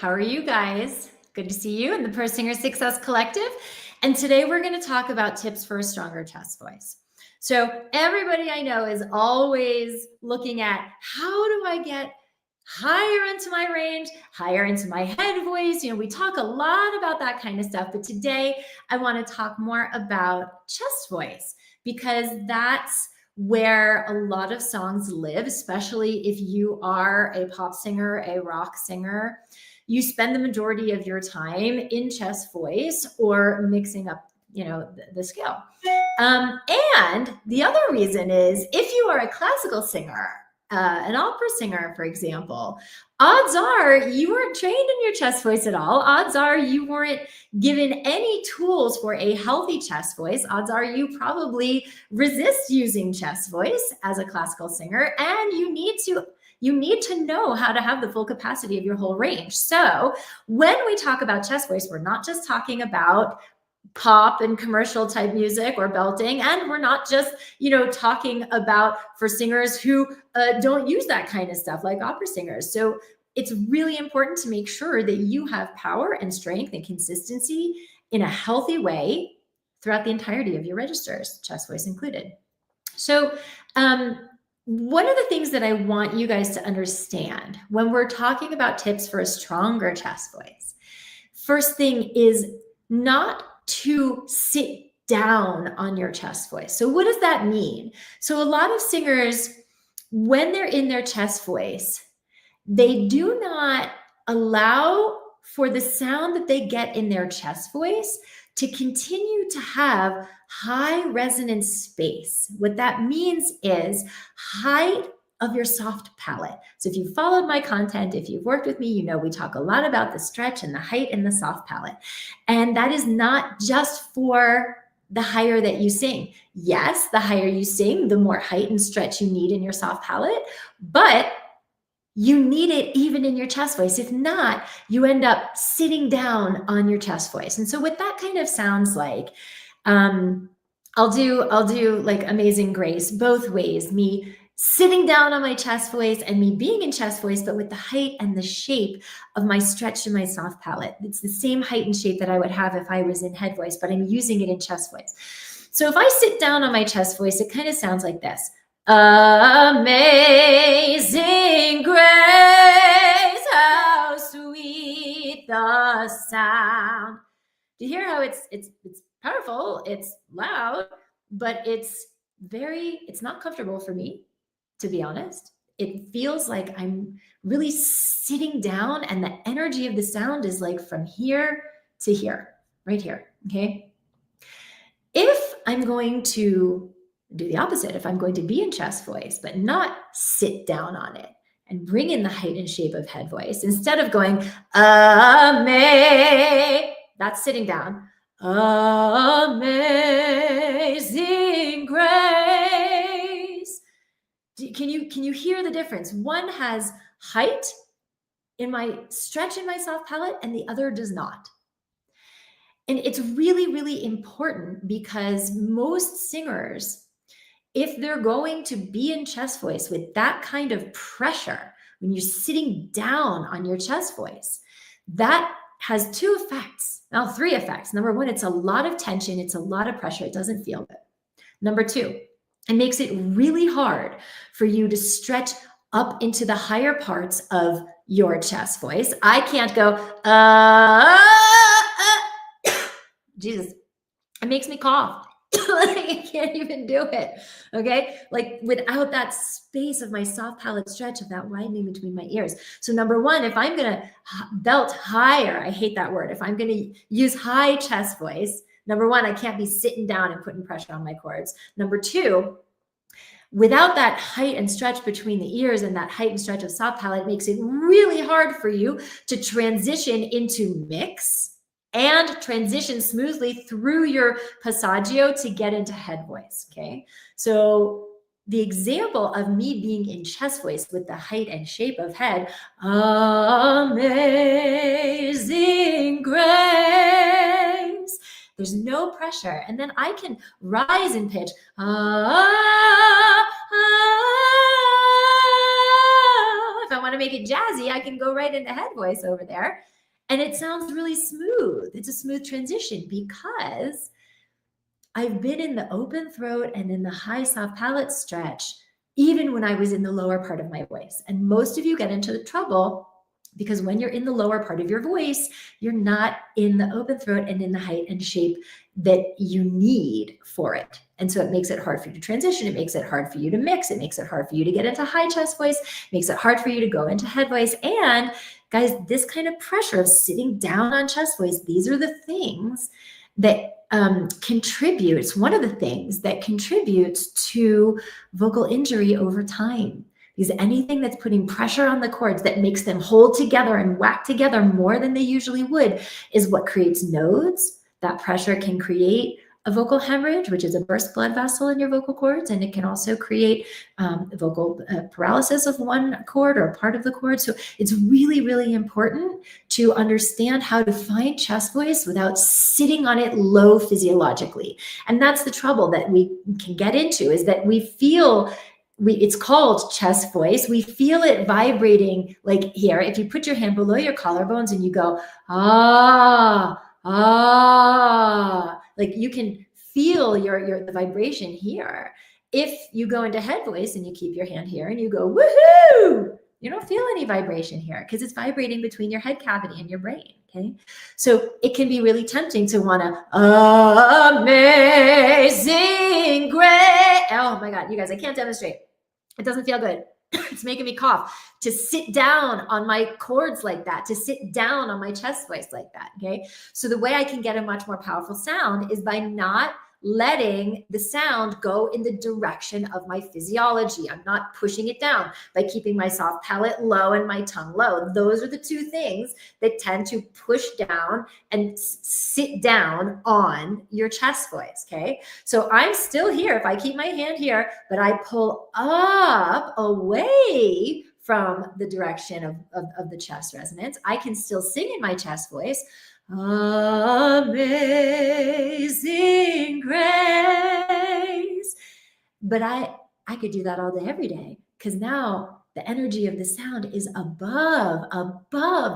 How are you guys? Good to see you in the Pro Singer Success Collective. And today we're going to talk about tips for a stronger chest voice. So everybody I know is always looking at how do I get higher into my range, higher into my head voice. We talk a lot about that kind of stuff, but today I want to talk more about chest voice because that's where a lot of songs live, especially if you are a pop singer, a rock singer. You spend the majority of your time in chest voice or mixing up, the scale. And the other reason is if you are a classical singer, an opera singer, for example, odds are you weren't trained in your chest voice at all. Odds are you weren't given any tools for a healthy chest voice. Odds are you probably resist using chest voice as a classical singer, and you need to know how to have the full capacity of your whole range. So when we talk about chest voice, we're not just talking about pop and commercial type music or belting, and we're not just talking about for singers who don't use that kind of stuff like opera singers. So it's really important to make sure that you have power and strength and consistency in a healthy way throughout the entirety of your registers, chest voice included. So one of the things that I want you guys to understand when we're talking about tips for a stronger chest voice, first thing is not to sit down on your chest voice. So what does that mean? So a lot of singers, when they're in their chest voice, they do not allow for the sound that they get in their chest voice to continue to have high resonance space. What that means is height of your soft palate. So if you've followed my content, if you've worked with me, we talk a lot about the stretch and the height and the soft palate. And that is not just for the higher that you sing. Yes, the higher you sing, the more height and stretch you need in your soft palate, but you need it even in your chest voice. If not, you end up sitting down on your chest voice. And so what that kind of sounds like, I'll do like Amazing Grace both ways, me sitting down on my chest voice and me being in chest voice, but with the height and the shape of my stretch and my soft palate. It's the same height and shape that I would have if I was in head voice, but I'm using it in chest voice. So if I sit down on my chest voice, it kind of sounds like this. Amazing grace, how sweet the sound. Do you hear how it's powerful, it's loud, but it's not comfortable for me, to be honest. It feels like I'm really sitting down and the energy of the sound is like from here to here, right here, okay? If I'm going to do the opposite, if I'm going to be in chest voice, but not sit down on it and bring in the height and shape of head voice, instead of going, that's sitting down, amazing grace. Can you hear the difference? One has height in my stretch in my soft palate and the other does not. And it's really, really important because most singers, if they're going to be in chest voice with that kind of pressure, when you're sitting down on your chest voice, that has two effects, now three effects. Number one, it's a lot of tension. It's a lot of pressure. It doesn't feel good. Number two, it makes it really hard for you to stretch up into the higher parts of your chest voice. I can't go, Jesus, it makes me cough. I can't even do it, okay? Like without that space of my soft palate stretch, of that widening between my ears. So number one, if I'm gonna belt higher, I hate that word. If I'm gonna use high chest voice, number one, I can't be sitting down and putting pressure on my cords. Number two, without that height and stretch between the ears and that height and stretch of soft palate, it makes it really hard for you to transition into mix and transition smoothly through your passaggio to get into head voice, okay? So the example of me being in chest voice with the height and shape of head, amazing grace, there's no pressure. And then I can rise in pitch, if I want want to make it jazzy, I can go right into head voice over there. And it sounds really smooth. It's a smooth transition because I've been in the open throat and in the high soft palate stretch, even when I was in the lower part of my voice. And most of you get into the trouble because when you're in the lower part of your voice, you're not in the open throat and in the height and shape that you need for it. And so it makes it hard for you to transition. It makes it hard for you to mix. It makes it hard for you to get into high chest voice. It makes it hard for you to go into head voice. And guys, this kind of pressure of sitting down on chest voice, these are the things that contribute. It's one of the things that contributes to vocal injury over time. Because anything that's putting pressure on the cords that makes them hold together and whack together more than they usually would is what creates nodes. That pressure can create a vocal hemorrhage, which is a burst blood vessel in your vocal cords, and it can also create vocal paralysis of one cord or part of the cord. So it's really, really important to understand how to find chest voice without sitting on it low physiologically. And that's the trouble that we can get into, is that we feel it's called chest voice. We feel it vibrating like here. If you put your hand below your collarbones and you go, ah, like you can feel the vibration here. If you go into head voice and you keep your hand here and you go, woohoo, you don't feel any vibration here because it's vibrating between your head cavity and your brain. Okay. So it can be really tempting to want to, amazing grace. Oh my God, you guys, I can't demonstrate. It doesn't feel good. It's making me cough to sit down on my cords like that, to sit down on my chest voice like that. Okay. So the way I can get a much more powerful sound is by not letting the sound go in the direction of my physiology. I'm not pushing it down by keeping my soft palate low and my tongue low. Those are the two things that tend to push down and sit down on your chest voice. Okay. So I'm still here. If I keep my hand here, but I pull up away from the direction of the chest resonance, I can still sing in my chest voice. Amazing grace. But I could do that all day, every day, because now the energy of the sound is above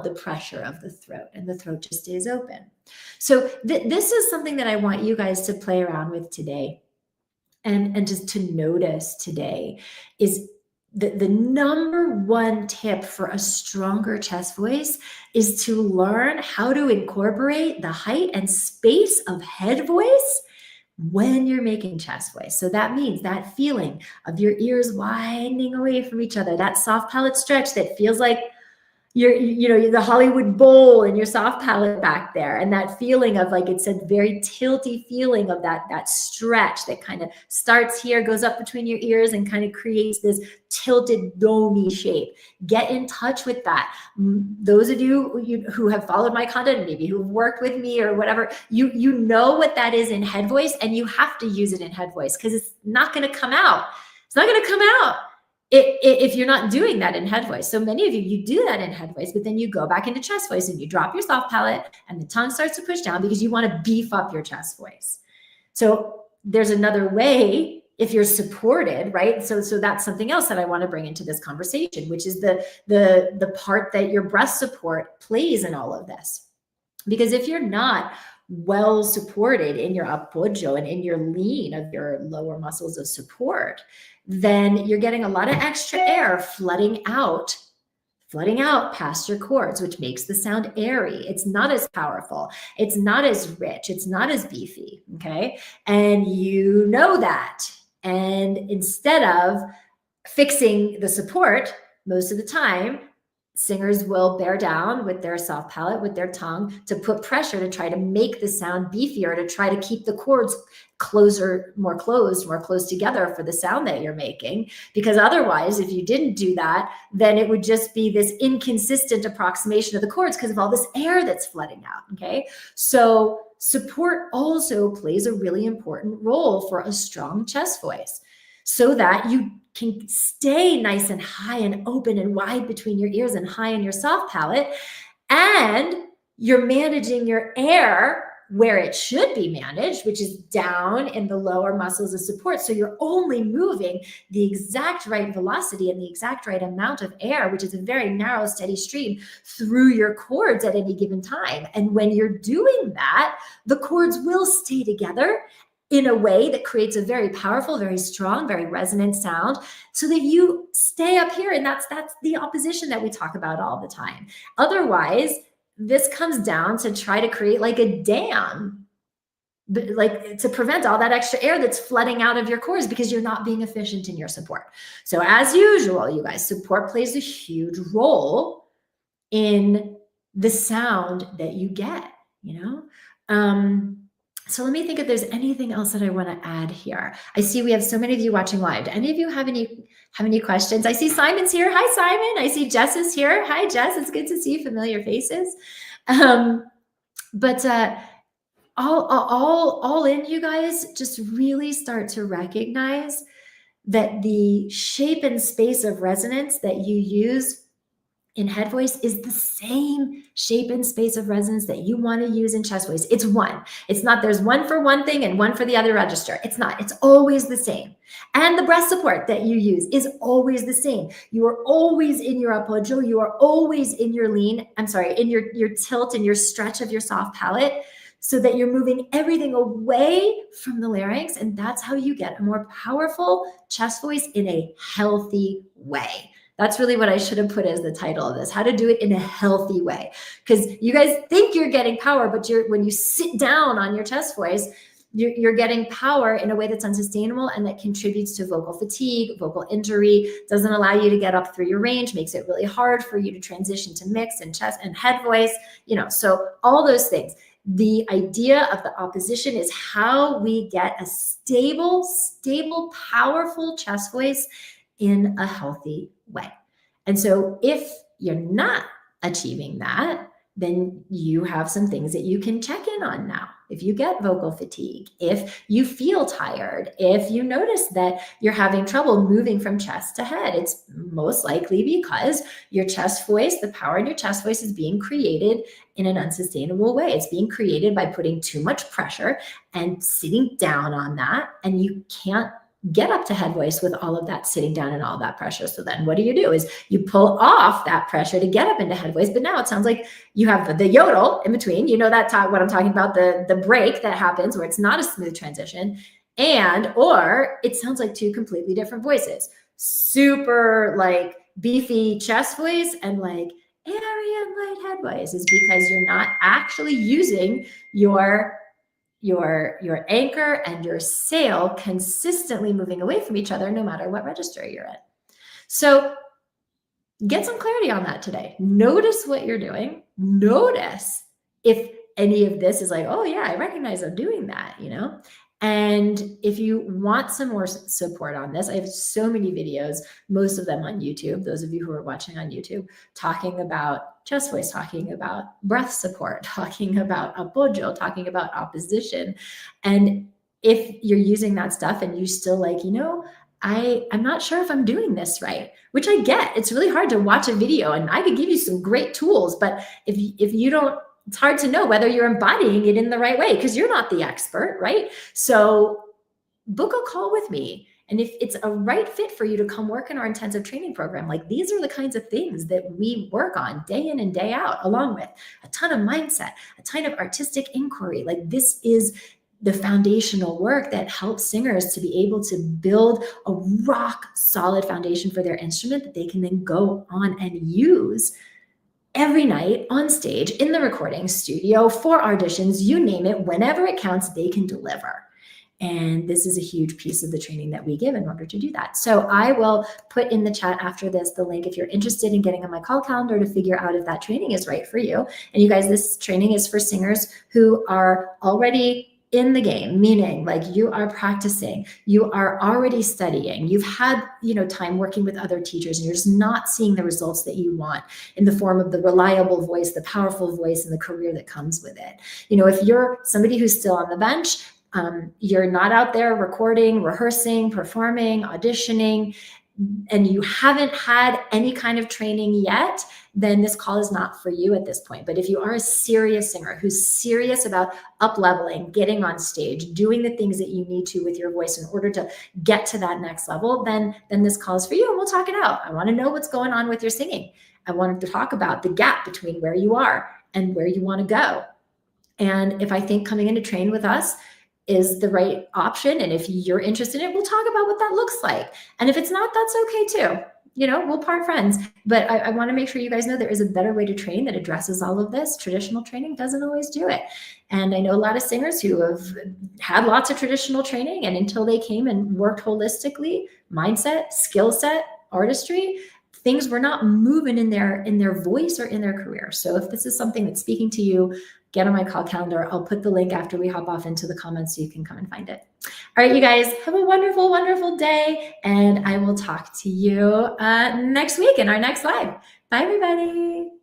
the pressure of the throat, and the throat just stays open. So this is something that I want you guys to play around with today, and just to notice today is the number one tip for a stronger chest voice is to learn how to incorporate the height and space of head voice when you're making chest voice. So that means that feeling of your ears widening away from each other, that soft palate stretch that feels like you're the Hollywood Bowl and your soft palate back there, and that feeling of, like, it's a very tilty feeling of that stretch that kind of starts here, goes up between your ears, and kind of creates this tilted domey shape. Get in touch with that. Those of you who have followed my content, maybe who've worked with me or whatever, you know what that is in head voice, and you have to use it in head voice because it's not going to come out. It's not going to come out if you're not doing that in head voice. So many of you do that in head voice, but then you go back into chest voice and you drop your soft palate and the tongue starts to push down because you want to beef up your chest voice. So there's another way if you're supported, right? So that's something else that I want to bring into this conversation, which is the part that your breath support plays in all of this. Because if you're not well supported in your apoyo and in your lean of your lower muscles of support, then you're getting a lot of extra air flooding out past your cords, which makes the sound airy. It's not as powerful. It's not as rich. It's not as beefy. Okay. And you know that. And instead of fixing the support, most of the time, singers will bear down with their soft palate, with their tongue, to put pressure to try to make the sound beefier, to try to keep the cords more close together for the sound that you're making. Because otherwise, if you didn't do that, then it would just be this inconsistent approximation of the cords because of all this air that's flooding out. Okay. So support also plays a really important role for a strong chest voice, so that you can stay nice and high and open and wide between your ears and high in your soft palate. And you're managing your air where it should be managed, which is down in the lower muscles of support. So you're only moving the exact right velocity and the exact right amount of air, which is a very narrow, steady stream through your cords at any given time. And when you're doing that, the cords will stay together in a way that creates a very powerful, very strong, very resonant sound so that you stay up here. And that's the opposition that we talk about all the time. Otherwise, this comes down to try to create like a dam, like to prevent all that extra air that's flooding out of your cords because you're not being efficient in your support. So as usual, you guys, support plays a huge role in the sound that you get, So let me think if there's anything else that I want to add here. I see we have so many of you watching live. Do any of you have any questions? I see Simon's here. Hi, Simon. I see Jess is here. Hi, Jess. It's good to see familiar faces. But all in, you guys, just really start to recognize that the shape and space of resonance that you use in head voice is the same shape and space of resonance that you want to use in chest voice. It's one. It's not there's one for one thing and one for the other register. It's not. It's always the same. And the breath support that you use is always the same. You are always in your apoggio. You are always in your lean. I'm sorry, in your tilt and your stretch of your soft palate so that you're moving everything away from the larynx. And that's how you get a more powerful chest voice in a healthy way. That's really what I should have put as the title of this, how to do it in a healthy way. Because you guys think you're getting power, but when you sit down on your chest voice, you're getting power in a way that's unsustainable and that contributes to vocal fatigue, vocal injury, doesn't allow you to get up through your range, makes it really hard for you to transition to mix and chest and head voice, so all those things. The idea of the opposition is how we get a stable, powerful chest voice in a healthy way. And so if you're not achieving that, then you have some things that you can check in on now. If you get vocal fatigue, if you feel tired, if you notice that you're having trouble moving from chest to head, it's most likely because your chest voice, the power in your chest voice is being created in an unsustainable way. It's being created by putting too much pressure and sitting down on that, and you can't get up to head voice with all of that sitting down and all that pressure. So then what do? Is you pull off that pressure to get up into head voice. But now it sounds like you have the yodel in between. You know what I'm talking about, the break that happens where it's not a smooth transition. Or it sounds like two completely different voices. Super like beefy chest voice and like airy and light head voice is because you're not actually using your anchor and your sail consistently moving away from each other, no matter what register you're in. So get some clarity on that today. Notice what you're doing. Notice if any of this is like, oh yeah, I recognize I'm doing that, And if you want some more support on this, I have so many videos, most of them on YouTube, those of you who are watching on YouTube, talking about chest voice, talking about breath support, talking about apoggio, talking about opposition. And if you're using that stuff and you still like, I'm not sure if I'm doing this right, which I get. It's really hard to watch a video and I could give you some great tools, but if you don't, it's hard to know whether you're embodying it in the right way because you're not the expert, right? So book a call with me. And if it's a right fit for you to come work in our intensive training program, like these are the kinds of things that we work on day in and day out, along with a ton of mindset, a ton of artistic inquiry. Like this is the foundational work that helps singers to be able to build a rock solid foundation for their instrument that they can then go on and use every night on stage, in the recording studio, for auditions, you name it, whenever it counts, they can deliver. And this is a huge piece of the training that we give in order to do that. So I will put in the chat after this the link if you're interested in getting on my call calendar to figure out if that training is right for you. And you guys, this training is for singers who are already in the game, meaning like you are practicing, you are already studying, you've had, time working with other teachers, and you're just not seeing the results that you want in the form of the reliable voice, the powerful voice, and the career that comes with it. If you're somebody who's still on the bench, you're not out there recording, rehearsing, performing, auditioning, and you haven't had any kind of training yet, then this call is not for you at this point. But if you are a serious singer who's serious about up-leveling, getting on stage, doing the things that you need to with your voice in order to get to that next level, then this call is for you, and we'll talk it out. I want to know what's going on with your singing. I wanted to talk about the gap between where you are and where you want to go. And if I think coming in to train with us is the right option, and if you're interested in it, we'll talk about what that looks like. And if it's not, that's okay too. You know, we'll part friends. But I want to make sure you guys know there is a better way to train that addresses all of this. Traditional training doesn't always do it. And I know a lot of singers who have had lots of traditional training, and until they came and worked holistically, mindset, skill set, artistry, things were not moving in their voice or in their career. So if this is something that's speaking to you, get on my call calendar. I'll put the link after we hop off into the comments so you can come and find it. All right, you guys, have a wonderful, wonderful day. And I will talk to you next week in our next live. Bye, everybody.